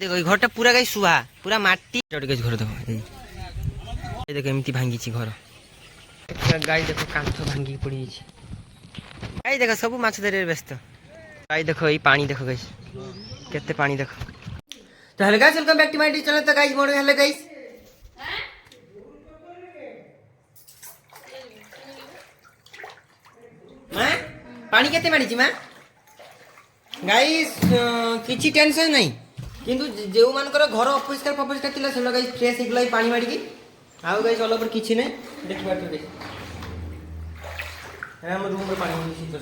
देखो ये घरटा पूरा गाई सुहा पूरा माटी घर देखो ये देखो एमती भांगी घर गाई देखो कांथ भांगी पड़ी गाई देखो सब माछ धरे व्यस्त गाई देखो ये पानी देखो गाइस केते पानी देखो। तो hello guys welcome back to my channel. तो गाइस मॉर्निंग हेलो गाइस मां पानी केते मारी छी मां गाइस किछि टेंशन नहीं किंतु जो मानकर घर अपरिष्कार फपरिष्कार थिला सेला गाइस फ्रेश हेगला पानी मारी की आउ गाइस ऑल ओवर किछि नै देखि बात गाइस हम रूम रे पानी मिसी तो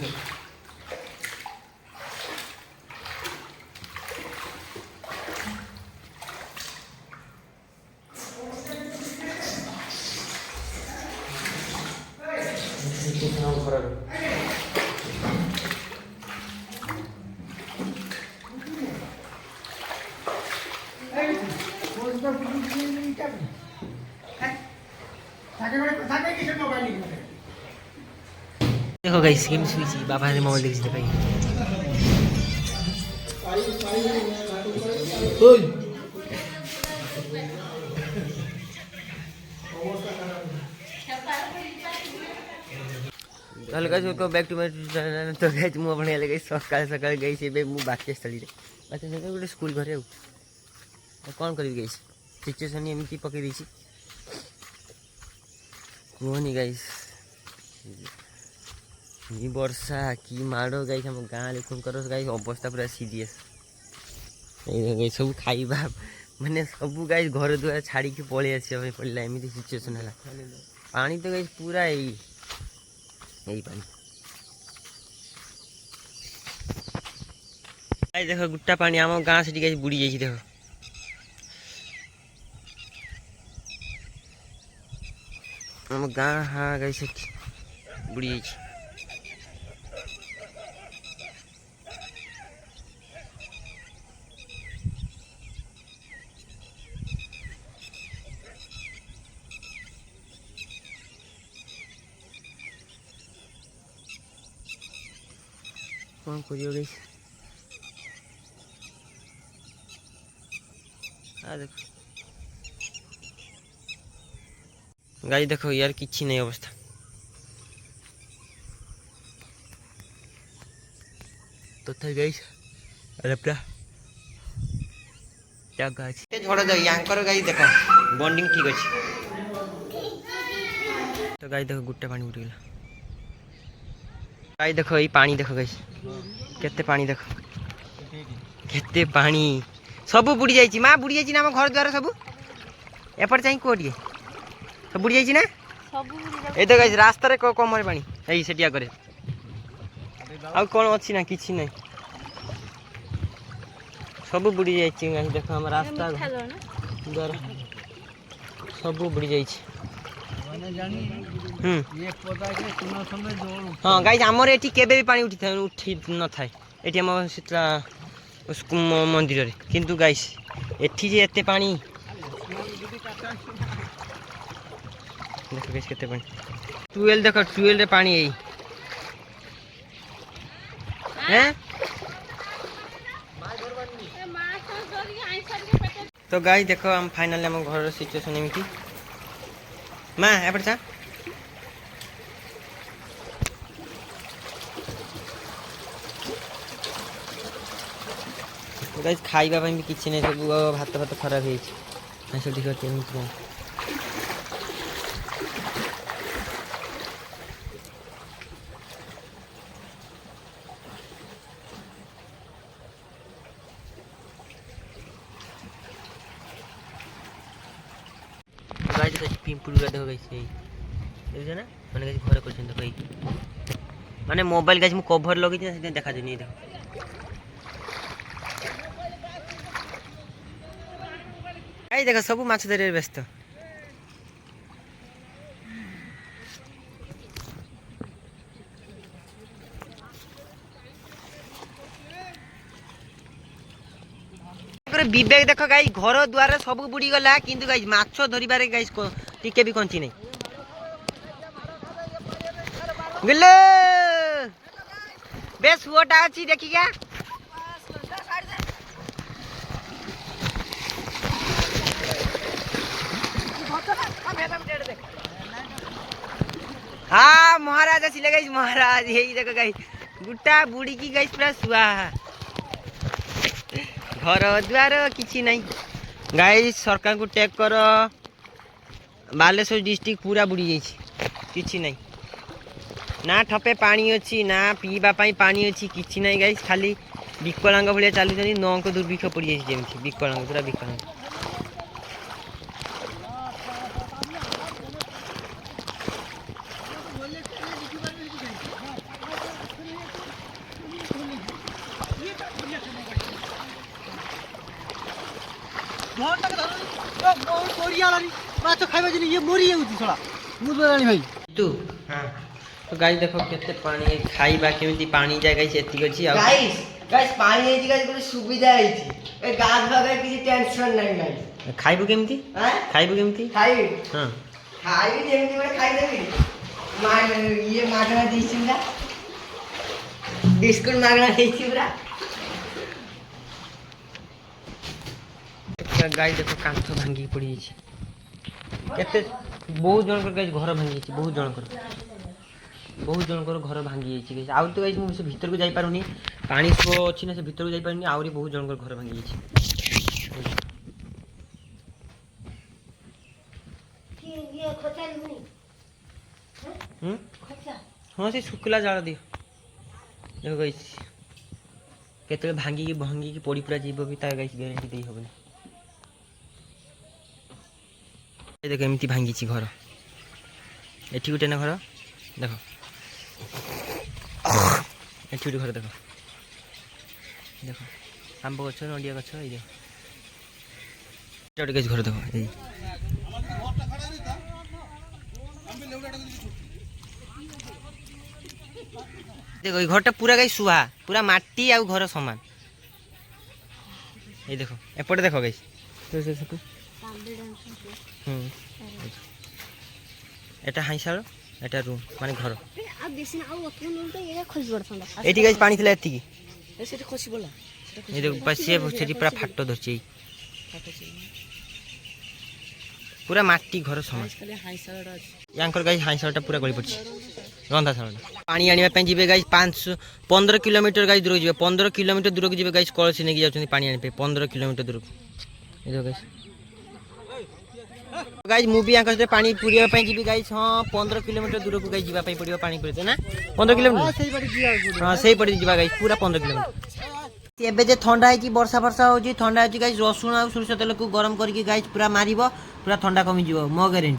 देखो गाइस गेम सुईची बाबा ने मोबाइल देखि देखाई ओय hello guys welcome back to my channel. तो गाइस मु अपने ले गई सकाळ सकाळ गई से बे मु बाकी स्थली रे अच्छा से गोटे स्कूल घरे कौन करी गाइस सिचुएशन एमती पकई दी कहनी गाइस ये वर्षा कि माड़ गाइस हम गाँ लोकर गाइस अवस्था पूरा सीरियस गाइस सब खाइबा माने सब गाइस घर द्वारा छाड़ी के पळे आसी पड़ला एमती सिचुएशन है पानी तो गाइस पूरा यही पानी गाइस देखो गुट्टा पानी आम गाँ से गाइस बुड़ी जाइए देखो हम गाँ हाँ गाइस बुड़ी जाइए कौन करियो गाइस आ देखो गाइस देखो यार किछि नहीं अवस्था तो थे गाइस अरे पूरा जगह अछि झड़ जाई यांकर गाइस देखो बॉन्डिंग ठीक अछि। तो गाइस देखो गुट्टे पानी उठ गेला गाइस देखो ये पानी देखो गाइस केते पानी देखो केते पानी सब बुड़ी जाइछि मां बुड़ी जाइछि ना हम घर द्वार सब एपर चाहि कोटिए सब बुड़ी जाइछि ना सब बुड़ी ए तो गाइस रास्ता रे कम रे पानी एई सेटिया करे आ कोन अछि ना किछि नै सब बुड़ी जाइछि गाइस देखो हम रास्ता द्वार सब बुड़ी जाइछि ये पता के सुना समय जोर हां गाइस हमर एठी केबे भी पानी उठी न थाए एठी हम शीतला उसको मंदिर रे किंतु गाइस एठी जे एते पानी देखो गाइस केते पानी 12 देखो 12 रे पानी एई हैं तो गाइस देखो हम फाइनली हम घर सिचुएशन एमिति मां एपर चा गाइस खाइबा भी किछि नै सब भात भात खराब हे छै सब देखो केमि गाइस देखो पिंपुल गा देखो गाइस देखो ना माने गाइस घर करछन देखो माने मोबाइल गाइस मु कवर लगे छै से देखा देनी देखो गाइस देखो सब माछ धरे व्यस्त विवेक देखो गाइस घर द्वार सब बुड़ी गला किंतु गाइस माछ धरिबारे गाइस टिके भी कंची नै गले बेस हुआटा अछि देखिया हाँ महाराज आसिले गाइस महाराज यही देखो गाइस गुटा बुड़ी की गाइस पूरा सुआ घर द्वार किछि नहीं गाइस सरकार को टैग कर बालेश्वर डिस्ट्रिक्ट पूरा बुड़ी जाइए किछि नहीं ना ठपे पानी अच्छी ना पीवा पानी अच्छी किछि नहीं गाइस खाली विकलांग भाया चलुच्च नौक दुर्भिक्ष पड़ जाए विकलांग पूरा विकलांग तू हाँ तो गाइस देखो केते पानी खाइबा केमिति पानी जाय गाइस एति अछि गाइस गाइस पानी एति गाइस कोन सुविधा अछि ए गाछ भागा किछि टेंशन नै गाइस खाइबो केमिति हैं खाइबो केमिति खाइ हां खाइ जेमिति बे खाइ देबी मार ये मागना दिसिंदा बिस्कुट मागना देछि पूरा गाइस देखो कांथ भांगी पड़ी अछि केते बहुत जन गाइस घर भांगी अछि बहुत जन घर भांगी अछि गाइस आउ तो गाइस मु भीतर को जाई पारुनी पानी फ्लो अछि ना से भीतर को जाई पारुनी आउरी बहुत जन घर भांगी अछि ये खोचा नहीं खोचा हां से शुक्ला जाळ दियो देखो गाइस केते भांगी की पड़ी पूरा जीव भी ता गाइस गारंटी देई होबनी ए देखो एमती भांगी छी घर एठी गुटे ना घर देखो एठी गुटे घर देखो देखो आंब गछ नडिया गछ ए देखो घर देखो ए देखो ये घरटा पूरा गाइस सुहा पूरा माटी आ घर समान ये देखो एपटे देखो गाइस तो এটা হাইসার এটা রুম মানে ঘর আর বেশি না আর অত নুন তো এটা খসি পড়ছন্দ এটি গাইস পানি ছিল এতিকি সেটা খসি বলা এই দেখো পাশে সেটি পুরা ফাট্ট ধরছে পুরা মাটি ঘর সমান খালি হাইসাড়া আছে ইয়াঙ্কর গাইস হাইসারটা পুরা গলি পড়ছে রন্ধা সারটা পানি আনিবা ପାଇଁ ଯିବେ ଗାଇस 15 কিলোমিটার ଗାଇस দূরକୁ ଯିବେ 15 কিলোমিটার দূরକୁ ଯିବେ ଗାଇस କଳସି ନେଇକି ଯାଉଛନ୍ତି ପାଣି ଆଣି ପାଇଁ 15 କିଲୋମିଟର ଦୂରକୁ এই দেখো গাইস गाइस मूवी आंक से पानी पुरिया पई जीबी गाइस हां 15 किलोमीटर दूर को गाइस जीवा पई पड़ियो पानी पुरिते ना 15 किलोमीटर हां सही पड़ी जीवा हां सही पड़ी जीवा गाइस पूरा 15 किलोमीटर एबे जे ठंडा है कि वर्षा होजी ठंडा है गाइस रसुन आ सुरसा तेल को गरम करके गाइस पूरा मारिबो पूरा ठंडा कमी जीवो मो गारंटी